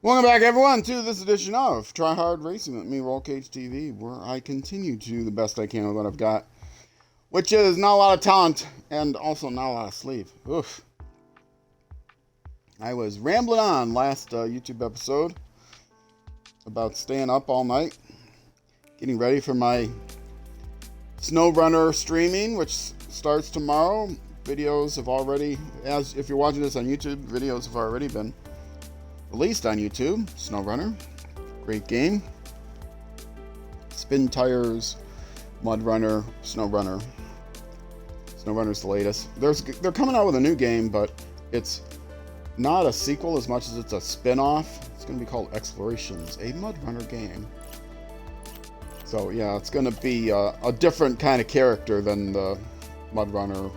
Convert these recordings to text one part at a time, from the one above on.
Welcome back, everyone, to this edition of Try Hard Racing with me, Roll Cage TV, where I continue to do the best I can with what I've got, which is not a lot of talent and also not a lot of sleep. Oof. I was rambling on last YouTube episode about staying up all night, getting ready for my SnowRunner streaming, which starts tomorrow. Videos have already, if you're watching this on YouTube, videos have already been released on YouTube. SnowRunner, great game. Spin Tires, Mud Runner, SnowRunner. SnowRunner's the latest. They're coming out with a new game, but it's not a sequel as much as it's a spin-off. It's going to be called Explorations, a Mud Runner game. So yeah, it's going to be a different kind of character than the Mud Runner,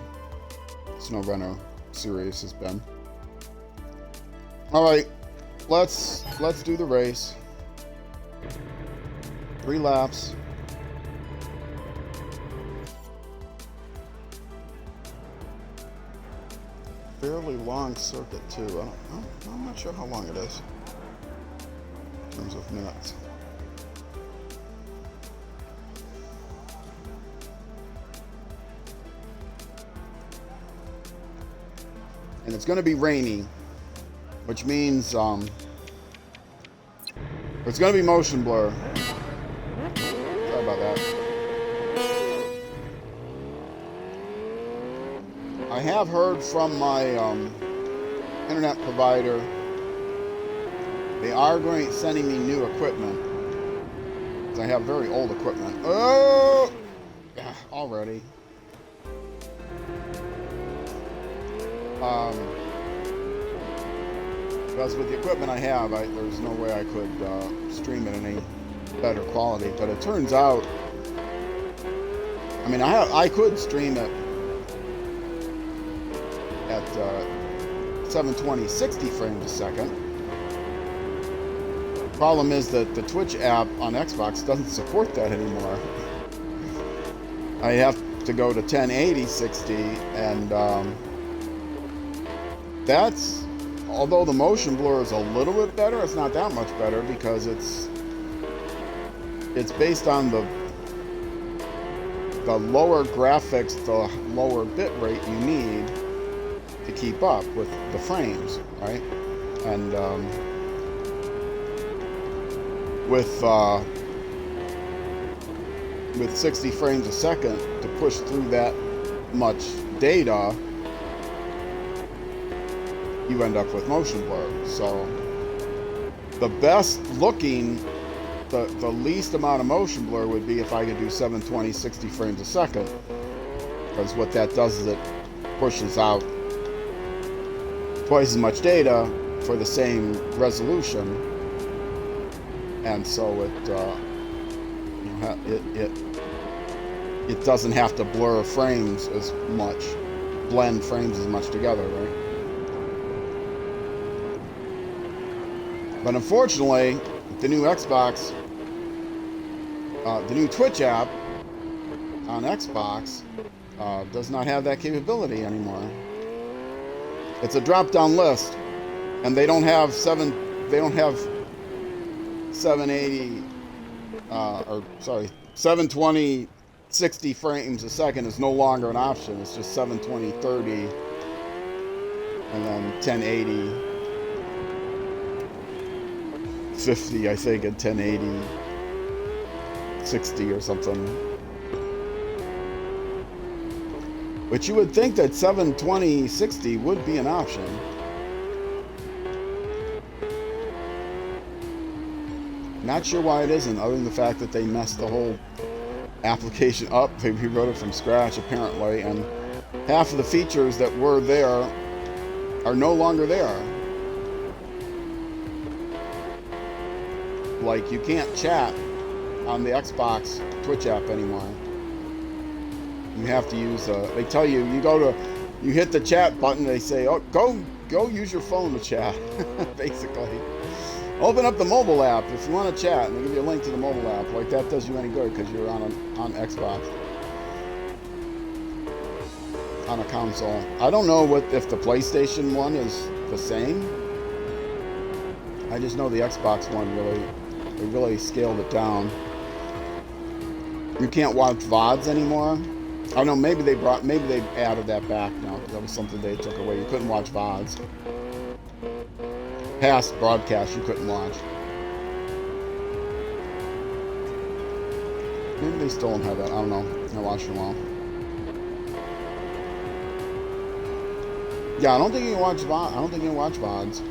SnowRunner series has been. All right. Let's do the race. 3 laps. Fairly long circuit too. I'm not sure how long it is in terms of minutes. And it's going to be rainy, which means it's going to be motion blur. Sorry about that. I have heard from my internet provider. They are sending me new equipment. I have very old equipment. Oh, yeah, already. Because with the equipment I have, there's no way I could stream it in any better quality. But it turns out, I mean, I could stream it at 720, 60 frames a second. Problem is that the Twitch app on Xbox doesn't support that anymore. I have to go to 1080, 60, and that's, although the motion blur is a little bit better, it's not that much better because it's based on the lower graphics, the lower bit rate you need to keep up with the frames, right? And with 60 frames a second to push through that much data, you end up with motion blur. So the best looking, the least amount of motion blur would be if I could do 720, 60 frames a second, because what that does is it pushes out twice as much data for the same resolution, and so it doesn't have to blur frames as much, blend frames as much together, right? But unfortunately, the new Xbox, the new Twitch app on Xbox does not have that capability anymore. It's a drop-down list, and they don't have 780, 720, 60 frames a second is no longer an option. It's just 720, 30, and then 1080. 50, I think, and 1080, 60 or something. But you would think that 720, 60 would be an option. Not sure why it isn't, other than the fact that they messed the whole application up. They rewrote it from scratch, apparently, and half of the features that were there are no longer there. Like, you can't chat on the Xbox Twitch app anymore. You have to use, they tell you, you hit the chat button, they say, oh, go use your phone to chat, basically. Open up the mobile app if you want to chat, and they give you a link to the mobile app. Like, that does you any good because you're on Xbox. On a console. I don't know if the PlayStation one is the same. I just know the Xbox one they really scaled it down. You can't watch VODs anymore. I don't know, maybe they added that back now, because that was something they took away. You couldn't watch VODs. Past broadcasts you couldn't watch. Maybe they still don't have that. I don't know. I haven't watched in a while. Yeah, I don't think you can watch VODs. I don't think you can watch VODs.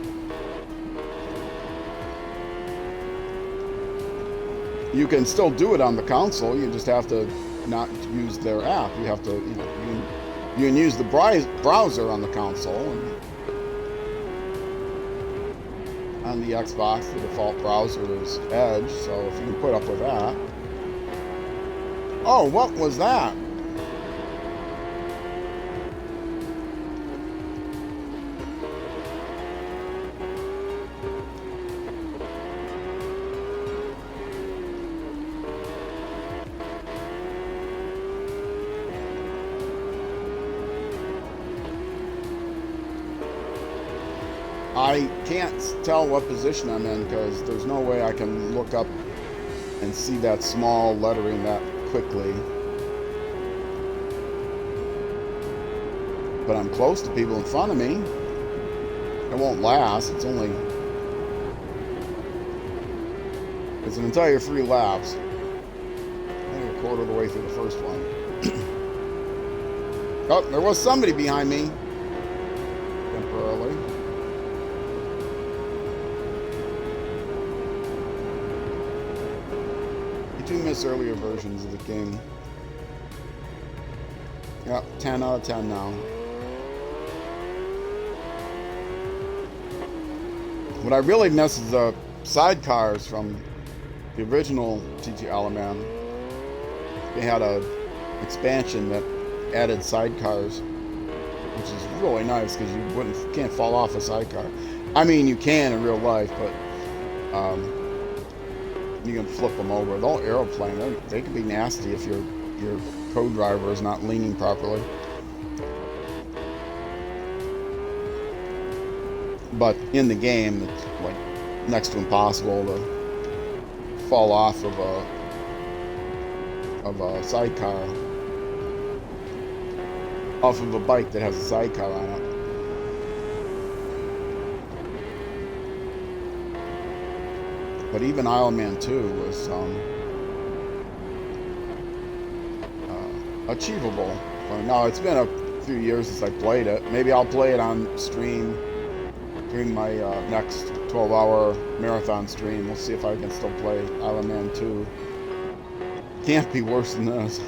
You can still do it on the console. You just have to not use their app. You have to, you can use the browser on the console. And on the Xbox, the default browser is Edge. So if you can put up with that. Oh, what was that? I can't tell what position I'm in because there's no way I can look up and see that small lettering that quickly. But I'm close to people in front of me. It won't last. It's an entire 3 laps. Only a quarter of the way through the first one. Oh, there was somebody behind me. Temporarily. You do miss earlier versions of the game. Yep, 10 out of 10 now. What I really miss is the sidecars from the original TT Alaman. They had an expansion that added sidecars, which is really nice because you can't fall off a sidecar. I mean, you can in real life, but you can flip them over. They'll aeroplane. They can be nasty if your co-driver is not leaning properly. But in the game, it's like next to impossible to fall off of a sidecar, off of a bike that has a sidecar on it. But even Isle Man 2 was achievable. Now it's been a few years since I played it. Maybe I'll play it on stream during my next 12-hour marathon stream. We'll see if I can still play Isle Man 2. Can't be worse than this.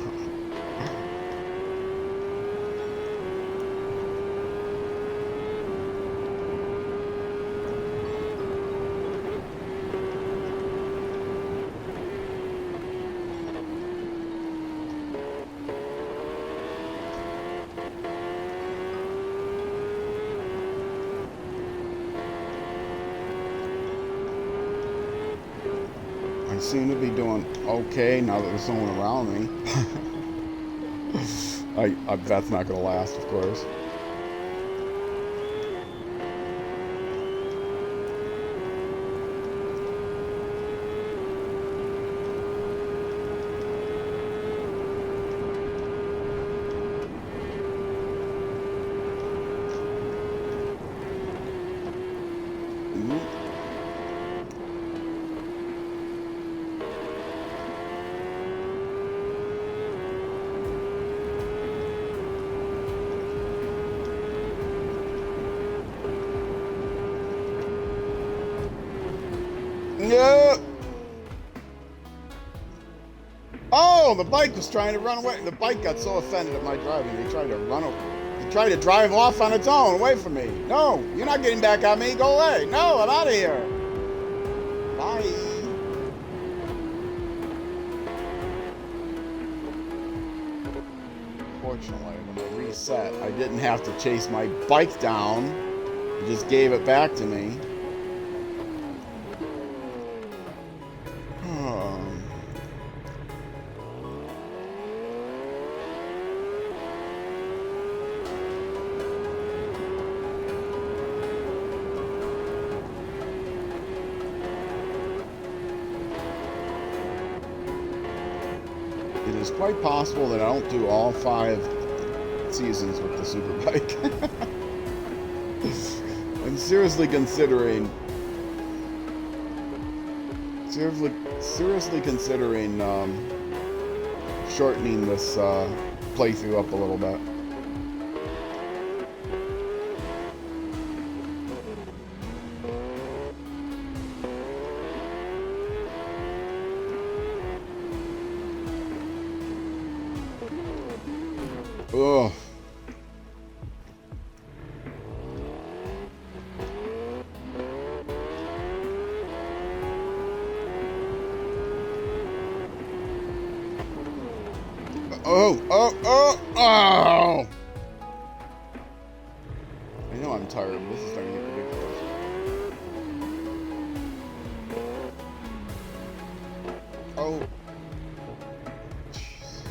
I seem to be doing okay now that there's someone around me. That's not going to last, of course. Yeah. Oh, the bike was trying to run away. The bike got so offended at my driving, they tried to run over. They tried to drive off on its own, away from me. No, you're not getting back on me. Go away. No, I'm out of here. Bye. Fortunately, when I reset, I didn't have to chase my bike down. It just gave it back to me. it is quite possible that I don't do all 5 seasons with the Superbike. I'm seriously considering shortening this playthrough up a little bit. Ugh. Oh! I know I'm tired, but this is starting to get ridiculous. Oh. Jeez.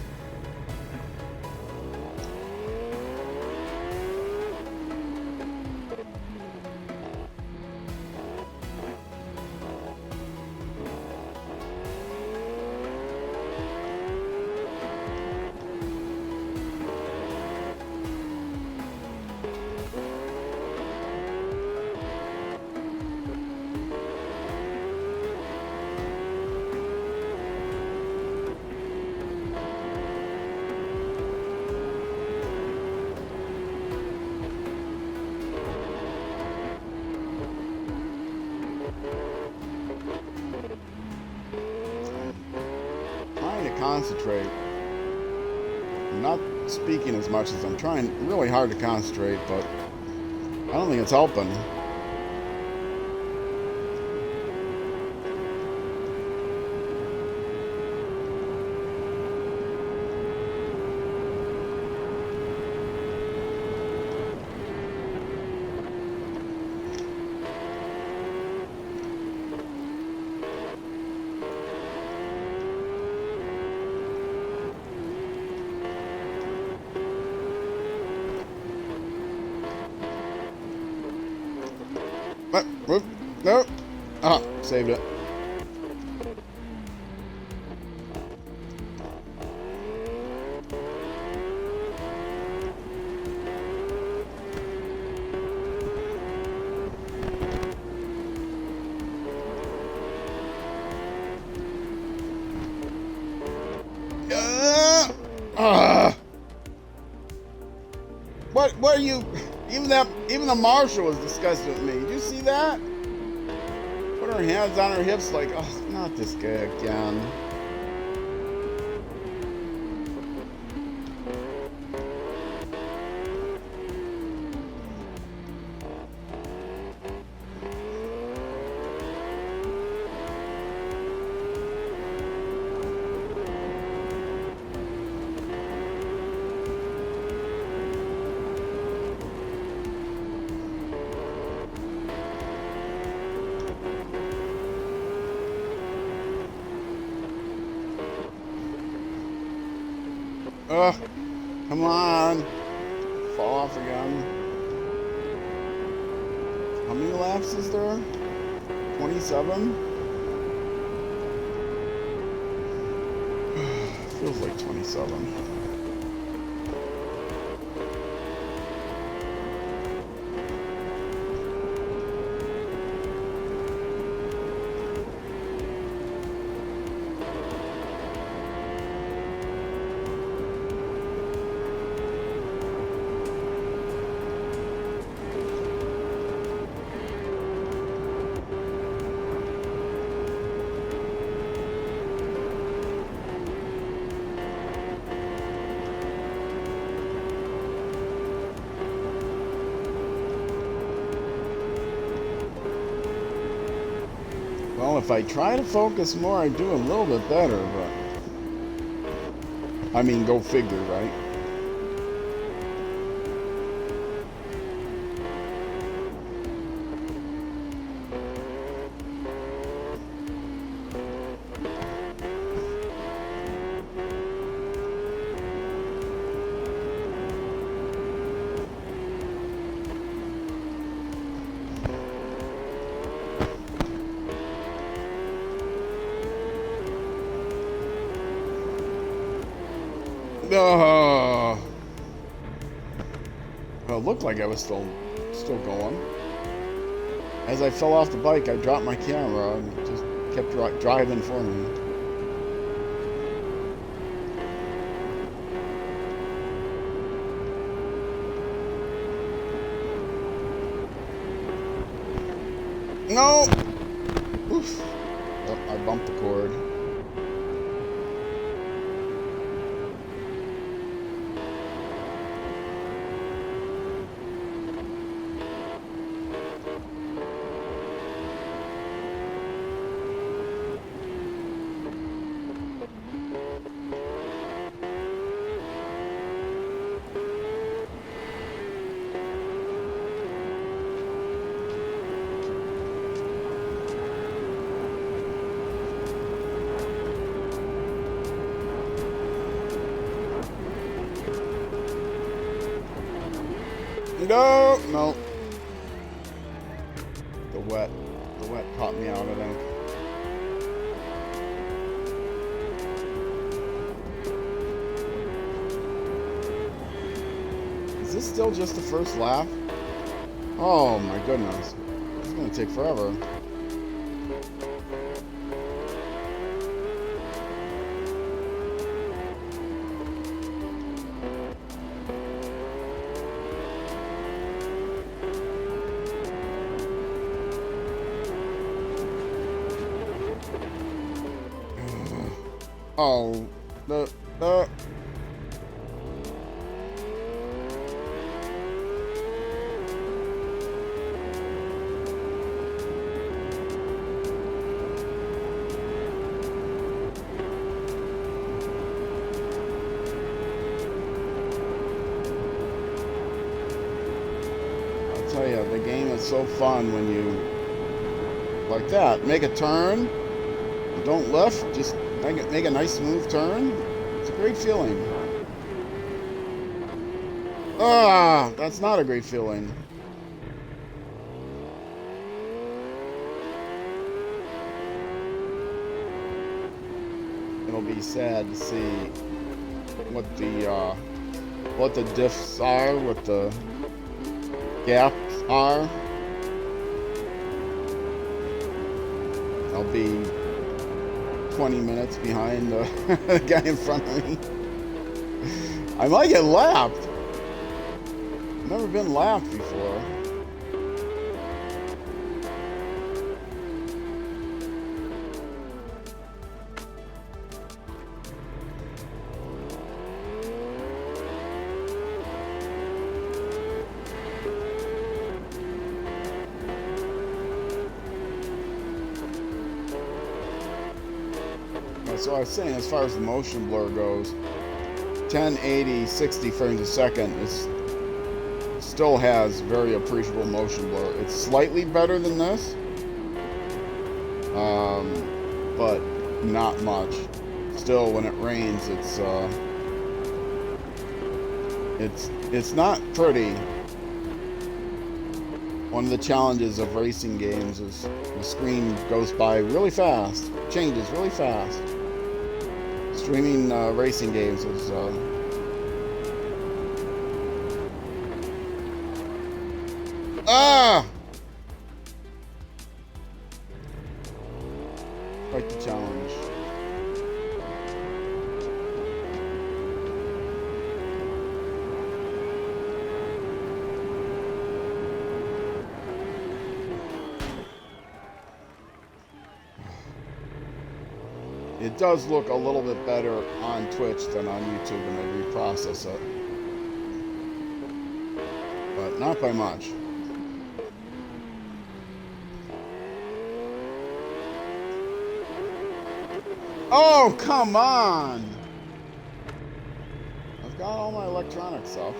Concentrate. I'm not speaking as much as I'm trying really hard to concentrate, but I don't think it's helping. No. Ah, saved it. What are you? Even the marshal was disgusted with me. Did you see that? Put her hands on her hips like, oh, not this guy again. Ugh, come on. Fall off again. How many laps is there? 27? Feels like 27. Well, if I try to focus more, I do a little bit better, but... I mean, go figure, right? Well, it looked like I was still going. As I fell off the bike, I dropped my camera and it just kept driving for me. No! Oof. Oh, I bumped the cord. No. The wet caught me out, I think. Is this still just the first lap? Oh my goodness. This is gonna take forever. Oh, the I'll tell you, the game is so fun when you like that. Make a turn, don't lift, just make a nice smooth turn. It's a great feeling. Ah, that's not a great feeling. It'll be sad to see what the diffs are, what the gaps are. I'll be 20 minutes behind the guy in front of me. I might get lapped. Never been lapped before. So I was saying, as far as the motion blur goes, 1080 60 frames a second still has very appreciable motion blur. It's slightly better than this, but not much. Still, when it rains, it's not pretty. One of the challenges of racing games is the screen goes by really fast, changes really fast. Streaming racing games is quite the challenge. It does look a little bit better on Twitch than on YouTube when they reprocess it. But not by much. Oh, come on! I've got all my electronic stuff.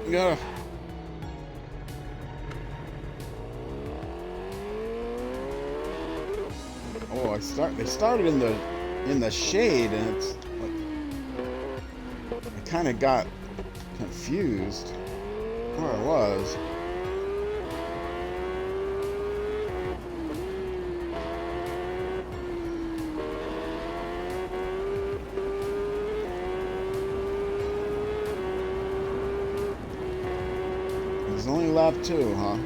Yeah. Oh, they started in the shade, and it's like I kind of got confused where I was. It's only lap 2, huh?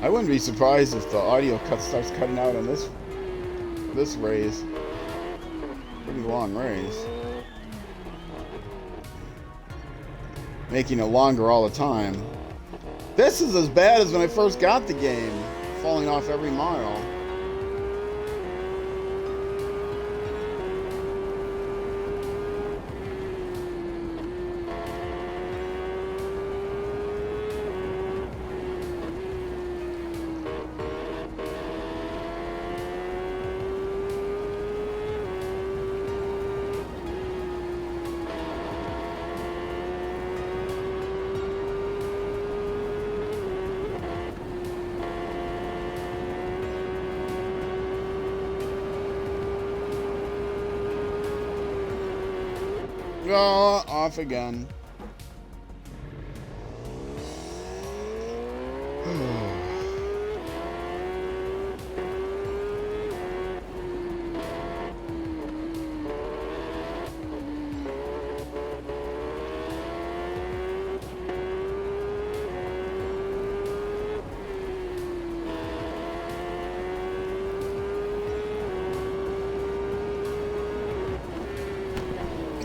I wouldn't be surprised if the audio starts cutting out on this race. Pretty long race. Making it longer all the time. This is as bad as when I first got the game. Falling off every mile. Oh, off again.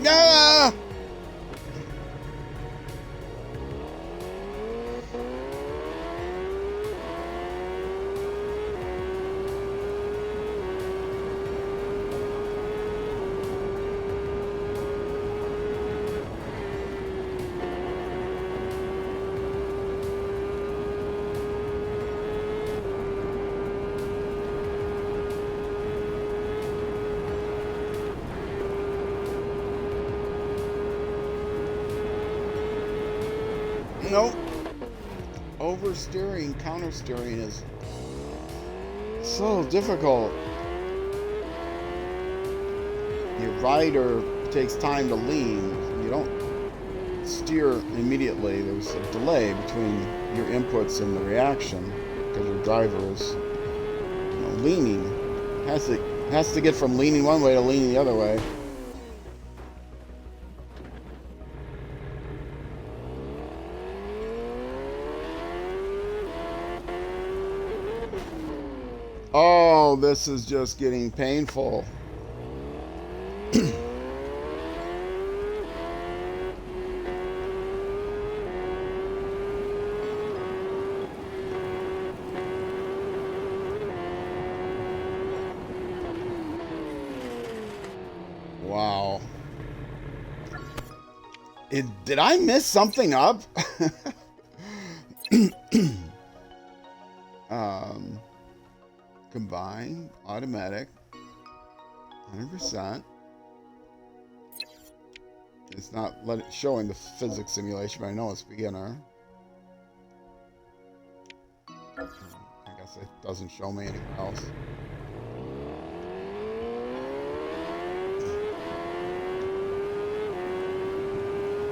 Ah! Nope. Oversteering, countersteering is so difficult. Your rider takes time to lean. You don't steer immediately. There's a delay between your inputs and the reaction because your driver is, leaning. Has to get from leaning one way to leaning the other way. Oh, this is just getting painful. Wow. Did I mess something up? Combine, automatic, 100%. It's not showing the physics simulation, but I know it's beginner. I guess it doesn't show me anything else.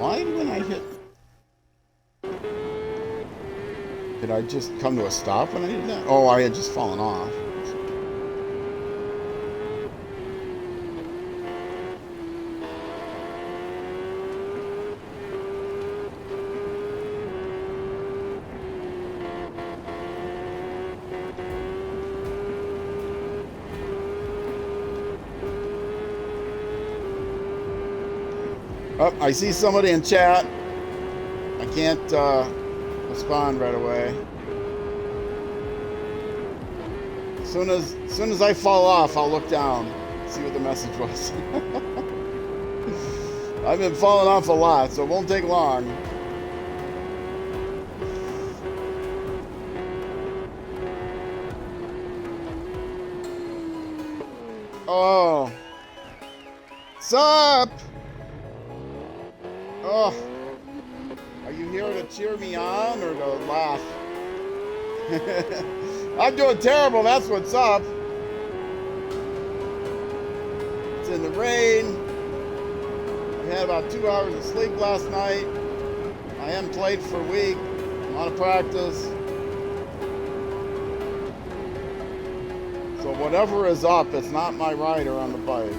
Why when I hit... Did I just come to a stop when I did that? Oh, I had just fallen off. Oh, I see somebody in chat. I can't respond right away. As soon as I fall off, I'll look down, see what the message was. I've been falling off a lot, so it won't take long. Oh. Sup? Oh. Are you here to cheer me on or to laugh? I'm doing terrible, that's what's up. It's in the rain. I had about 2 hours of sleep last night. I haven't played for a week. I'm out of practice. So whatever is up, it's not my rider on the bike.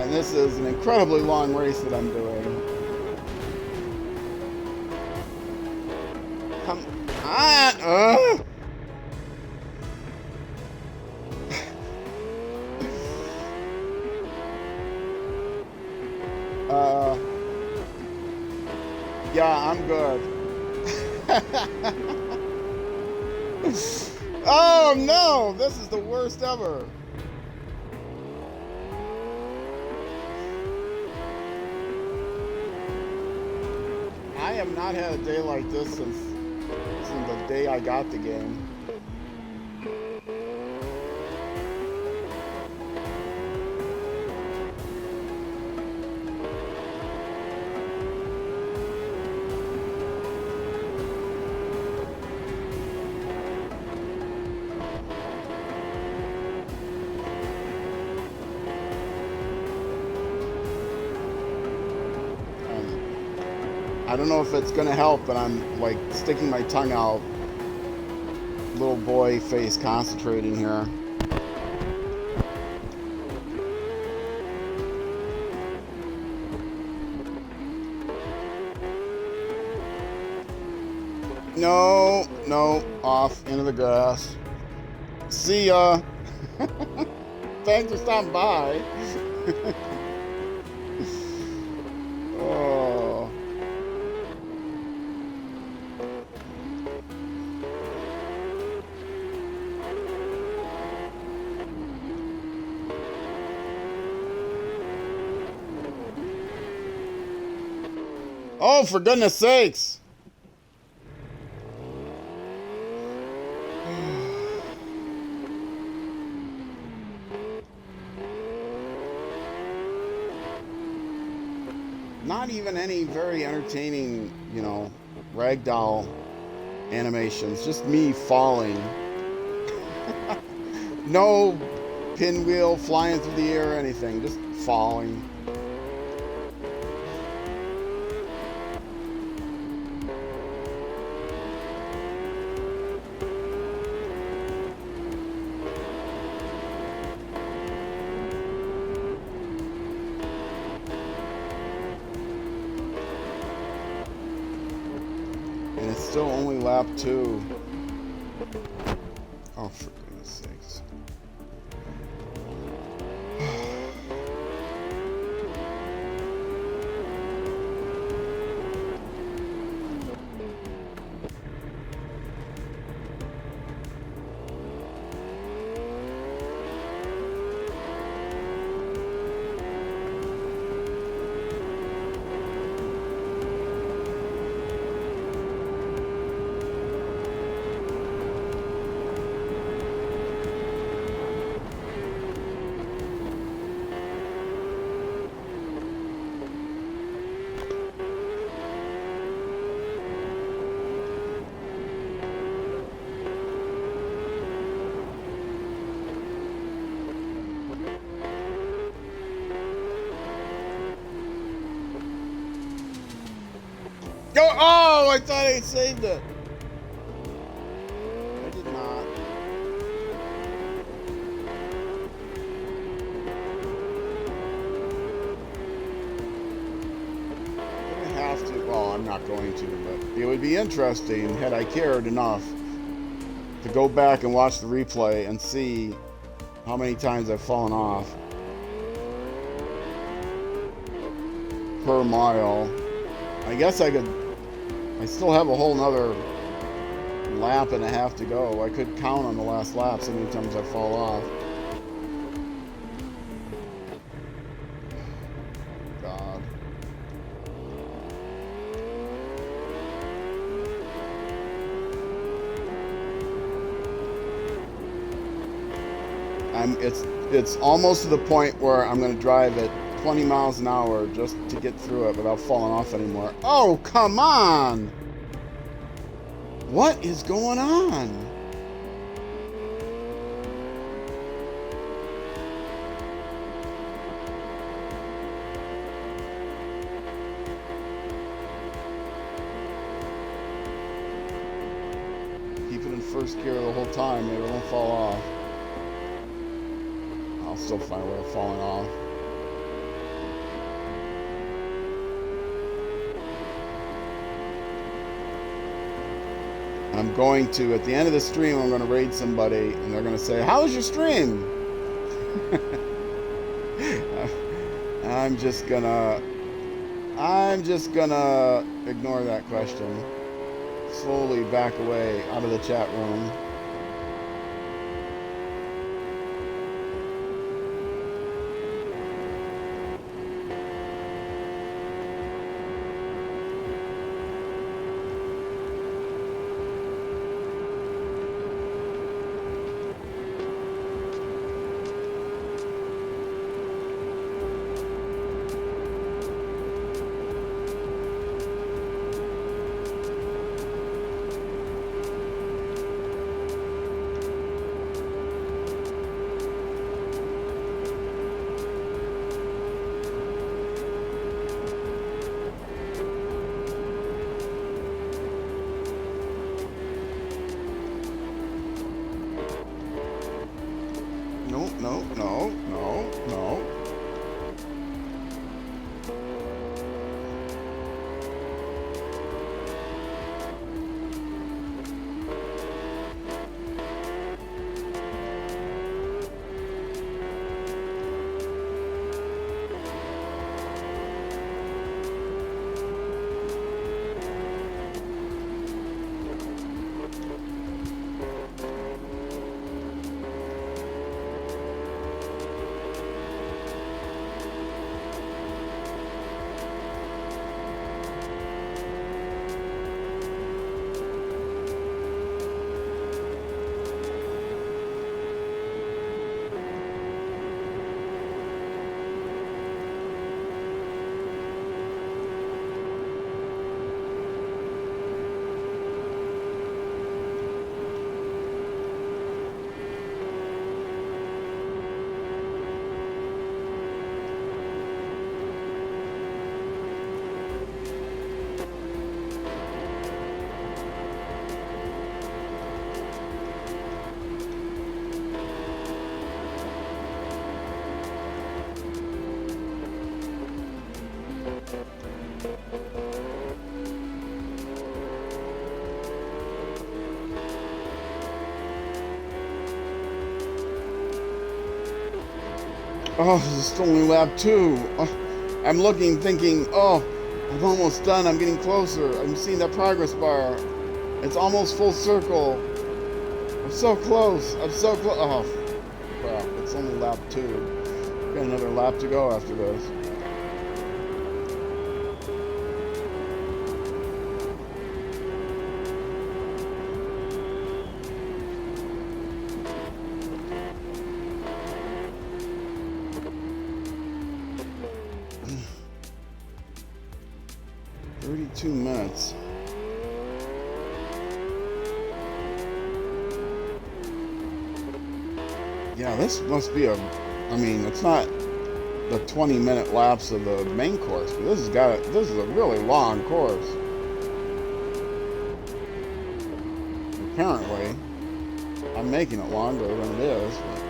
And this is an incredibly long race that I'm doing. Come on! Yeah, I'm good. Oh no! This is the worst ever. I have not had a day like this since the day I got the game. I don't know if it's gonna help, but I'm like sticking my tongue out. Little boy face concentrating here. No, off into the grass. See ya. Thanks for stopping by. Oh. Oh, for goodness sakes. Not even any very entertaining, ragdoll animations. Just me falling. No pinwheel flying through the air or anything. Just falling. And it's still only lap 2. Oh, for goodness sakes. Go! Oh, I thought I saved it. I did not. I'm gonna have to. Well, I'm not going to, but it would be interesting had I cared enough to go back and watch the replay and see how many times I've fallen off per mile. I guess I still have a whole nother lap and a half to go. I could count on the last lap so many times I fall off. God. It's almost to the point where I'm going to drive at 20 miles an hour just to get through it without falling off anymore. Oh, come on! What is going on? Keep it in first gear the whole time, maybe it won't fall off. I'll still find a way of falling off. I'm going to, at the end of the stream, I'm going to raid somebody, and they're going to say, "How was your stream?" I'm just gonna ignore that question. Slowly back away out of the chat room. No. Oh, this is only lap 2. Oh, I'm looking, thinking, oh, I'm almost done. I'm getting closer. I'm seeing that progress bar. It's almost full circle. I'm so close. Oh, crap. It's only lap 2. Got another lap to go after this. Minutes. Yeah, this must be I mean, it's not the 20-minute laps of the main course, but this is a really long course. Apparently, I'm making it longer than it is. But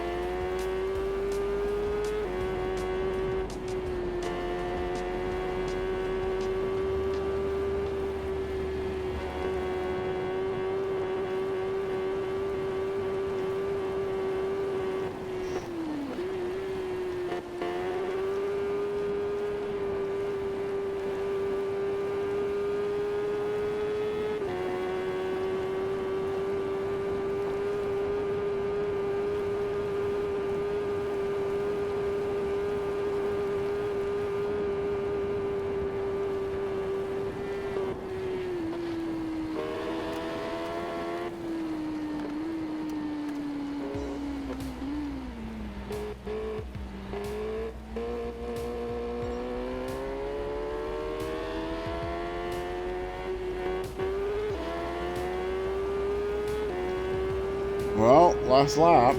last lap.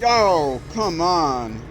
Oh, come on.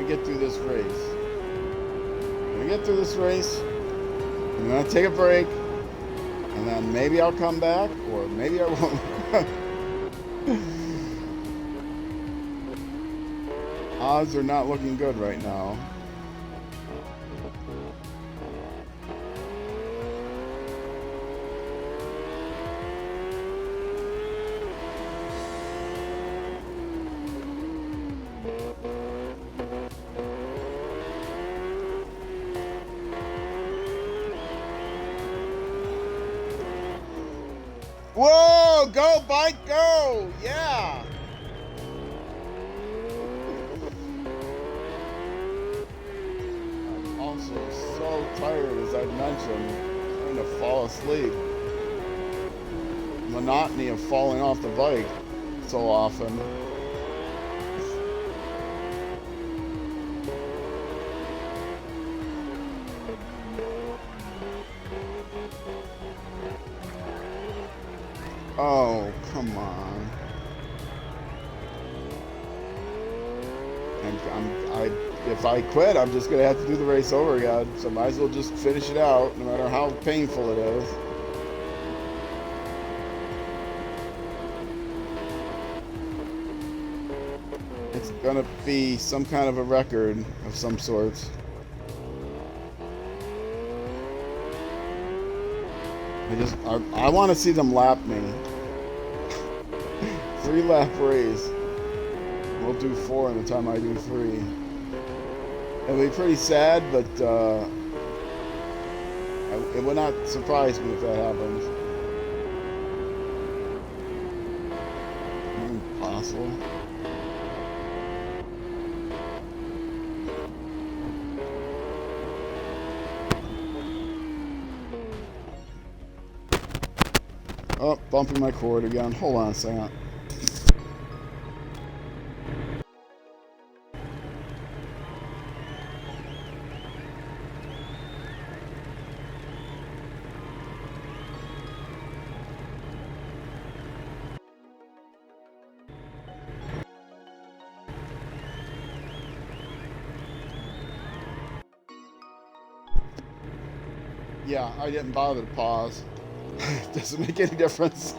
Get through this race. When I get through this race, I'm gonna take a break, and then maybe I'll come back, or maybe I won't. Odds are not looking good right now. Whoa! Go, bike, go! Yeah! I'm also so tired, as I mentioned. I'm going to fall asleep. Monotony of falling off the bike so often. Oh, come on. If I quit, I'm just going to have to do the race over again. So might as well just finish it out, no matter how painful it is. It's going to be some kind of a record of some sorts. I want to see them lap me. 3-lap race. We'll do 4 in the time I do 3. It'll be pretty sad, but it would not surprise me if that happens. Impossible. Oh, bumping my cord again. Hold on a second. Yeah, I didn't bother to pause. Doesn't make any difference.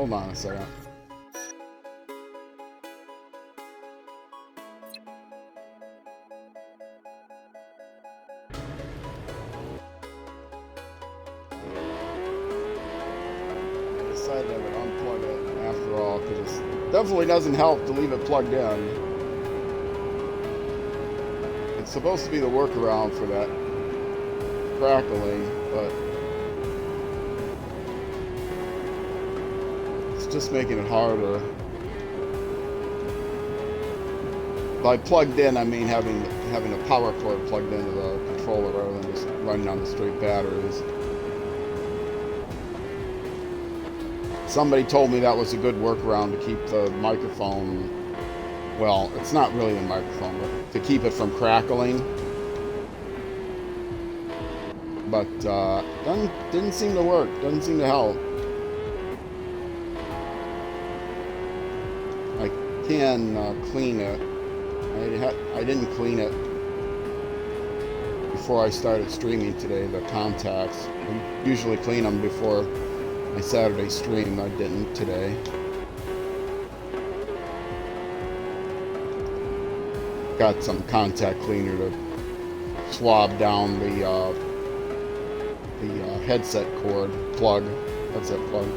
Hold on a second. I decided I would unplug it after all, because it definitely doesn't help to leave it plugged in. It's supposed to be the workaround for that crackling, but it's just making it harder. By plugged in, I mean having a power cord plugged into the controller rather than just running on the straight batteries. Somebody told me that was a good workaround to keep the microphone, well, it's not really a microphone, but to keep it from crackling. But didn't seem to work, doesn't seem to help. I can clean it. I didn't clean it before I started streaming today, the contacts. I usually clean them before my Saturday stream. I didn't today. Got some contact cleaner to swab down the headset cord plug, headset plug.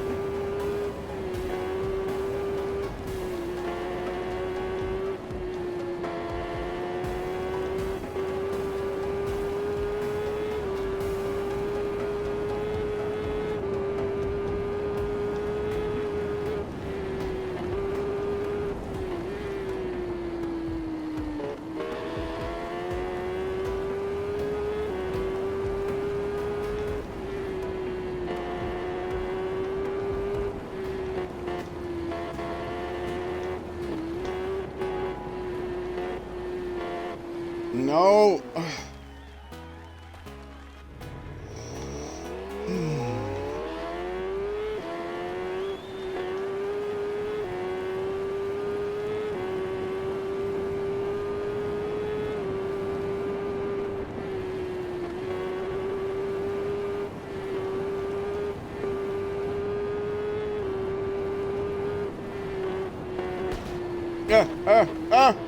No.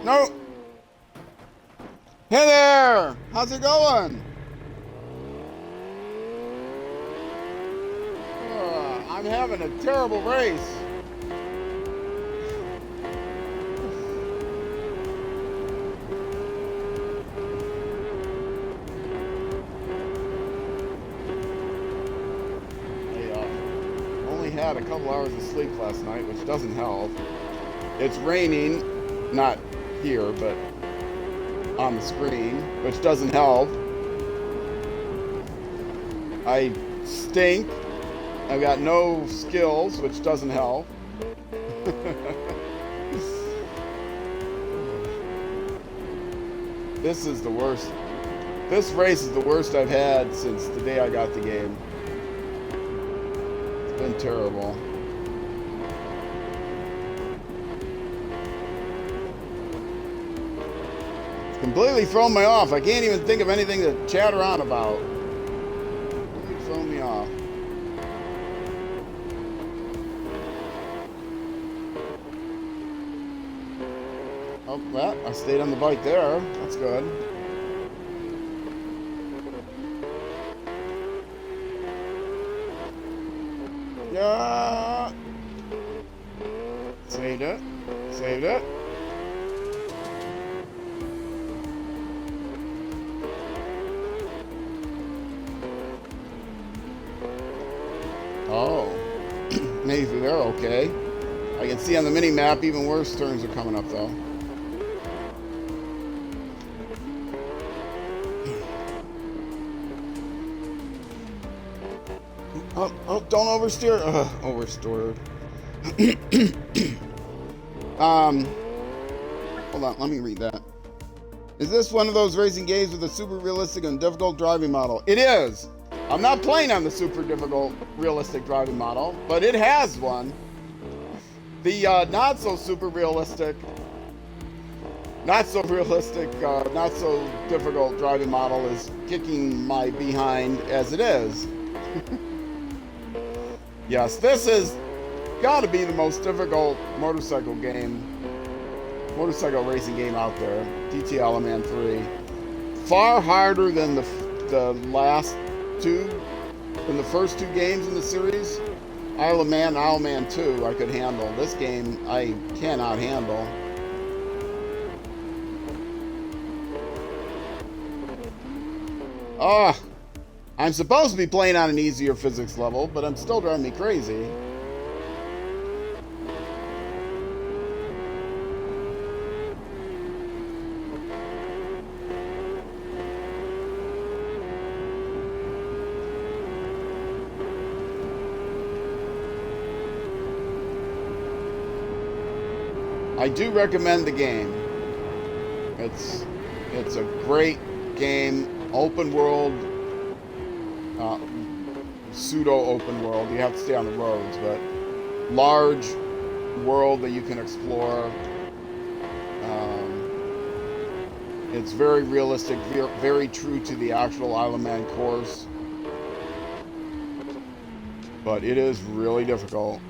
No. Hey there! How's it going? I'm having a terrible race. I only had a couple hours of sleep last night, which doesn't help. It's raining, not here, but on the screen, which doesn't help. I stink. I've got no skills, which doesn't help. This is the worst. This race is the worst I've had since the day I got the game. It's been terrible. Completely thrown me off. I can't even think of anything to chatter on about. Completely thrown me off. Oh, well, I stayed on the bike there. That's good. Yeah. Saved it. Saved it. Oh, maybe they're okay. I can see on the mini map even worse turns are coming up though. Oh, don't oversteer. Oversteered. Hold on, let me read that. Is this one of those racing games with a super realistic and difficult driving model? It is. I'm not playing on the super difficult, realistic driving model, but it has one. The not so super realistic, not so difficult driving model is kicking my behind as it is. Yes, this is got to be the most difficult motorcycle racing game out there. DT Isle of Man 3. Far harder than the last two, than the first two games in the series. Isle of Man 2, I could handle. This game, I cannot handle. Ah, I'm supposed to be playing on an easier physics level, but I'm still driving me crazy. I do recommend the game. It's a great game. Open world, pseudo open world. You have to stay on the roads, but large world that you can explore. It's very realistic, very true to the actual Isle of Man course, but it is really difficult.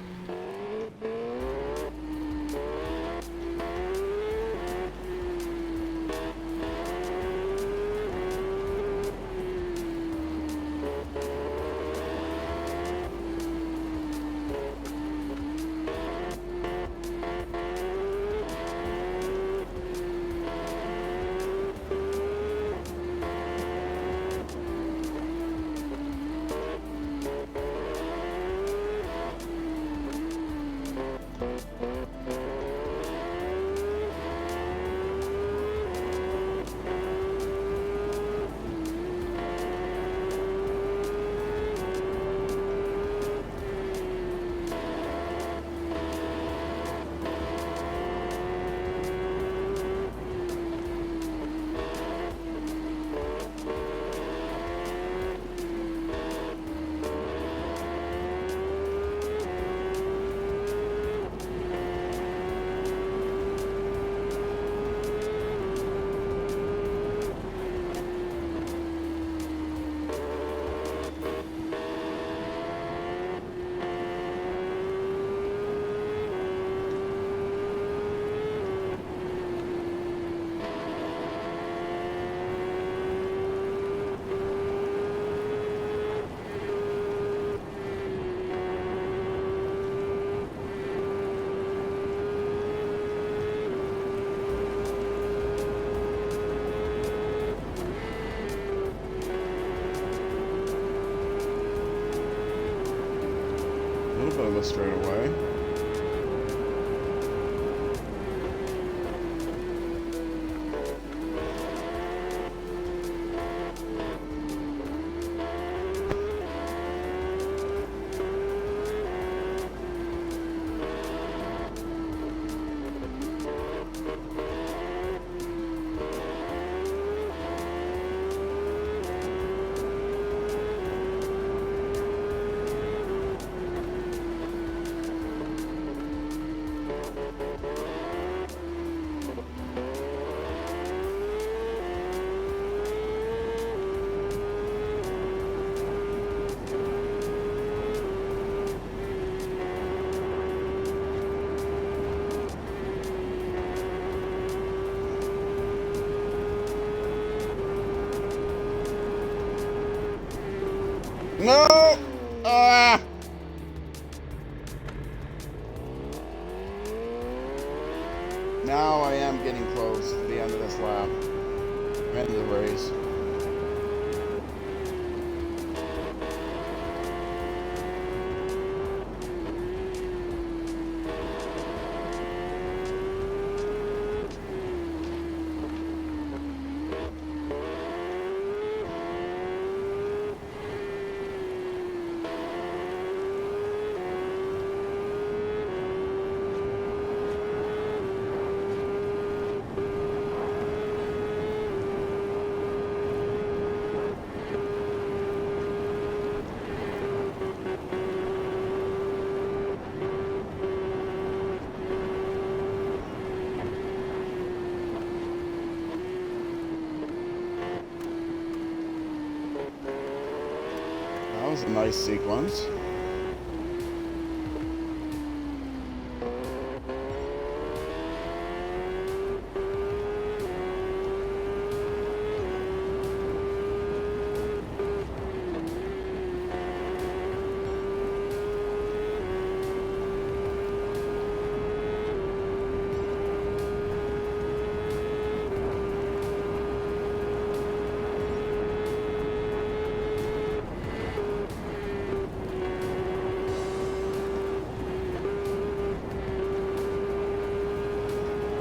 Of a straightaway. No! Ah! Now I am getting close to the end of this lap. End of the race. That was a nice sequence.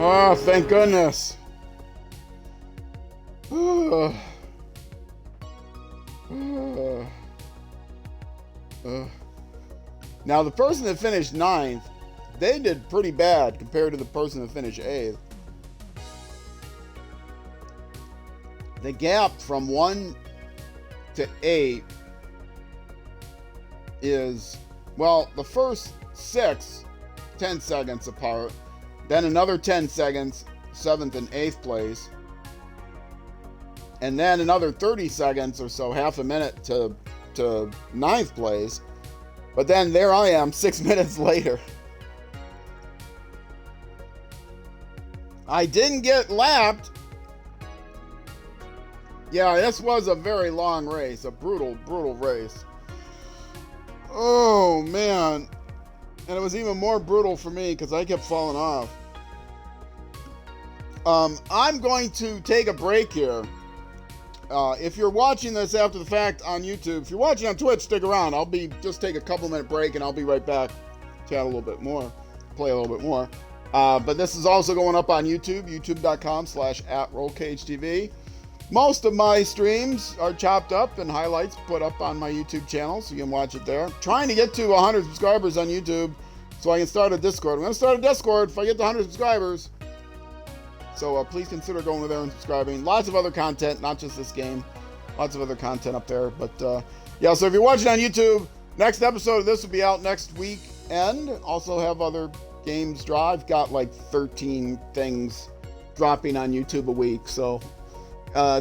Oh, thank goodness. Now, the person that finished 9th, they did pretty bad compared to the person that finished 8th. The gap from 1 to 8 is, well, the first 6, 10 seconds apart, then another 10 seconds, 7th and 8th place, and then another 30 seconds or so, half a minute to 9th place. But then there I am 6 minutes later. I didn't get lapped. Yeah, this was a very long race, a brutal race. Oh, man. And it was even more brutal for me because I kept falling off. I'm going to take a break here. If you're watching this after the fact on YouTube, if you're watching on Twitch, stick around. I'll just take a couple minute break and I'll be right back, chat a little bit more, play a little bit more. But this is also going up on YouTube, youtube.com/@RollCageTV. Most of my streams are chopped up and highlights put up on my YouTube channel, so you can watch it there. Trying to get to 100 subscribers on YouTube so I can start a Discord. I'm going to start a Discord if I get to 100 subscribers. So please consider going over there and subscribing. Lots of other content, not just this game. Lots of other content up there. But yeah, so if you're watching on YouTube, next episode of this will be out next week. And also have other games draw. I've got like 13 things dropping on YouTube a week. So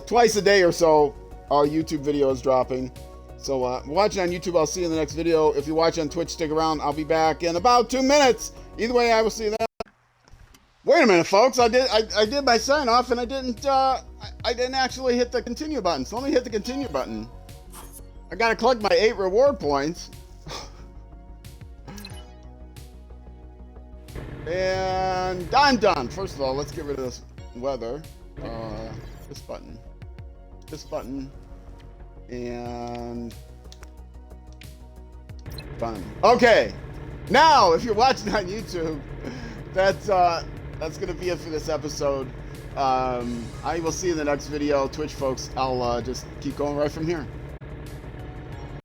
twice a day or so, our YouTube video is dropping. So watching on YouTube, I'll see you in the next video. If you watch on Twitch, stick around. I'll be back in about 2 minutes. Either way, I will see you then. Wait a minute, folks. I did my sign off and I didn't actually hit the continue button. So let me hit the continue button. I gotta collect my 8 reward points. And I'm done. First of all, let's get rid of this weather. This button, and done. Okay. Now, if you're watching on YouTube, that's gonna be it for this episode. I will see you in the next video. Twitch folks, I'll just keep going right from here.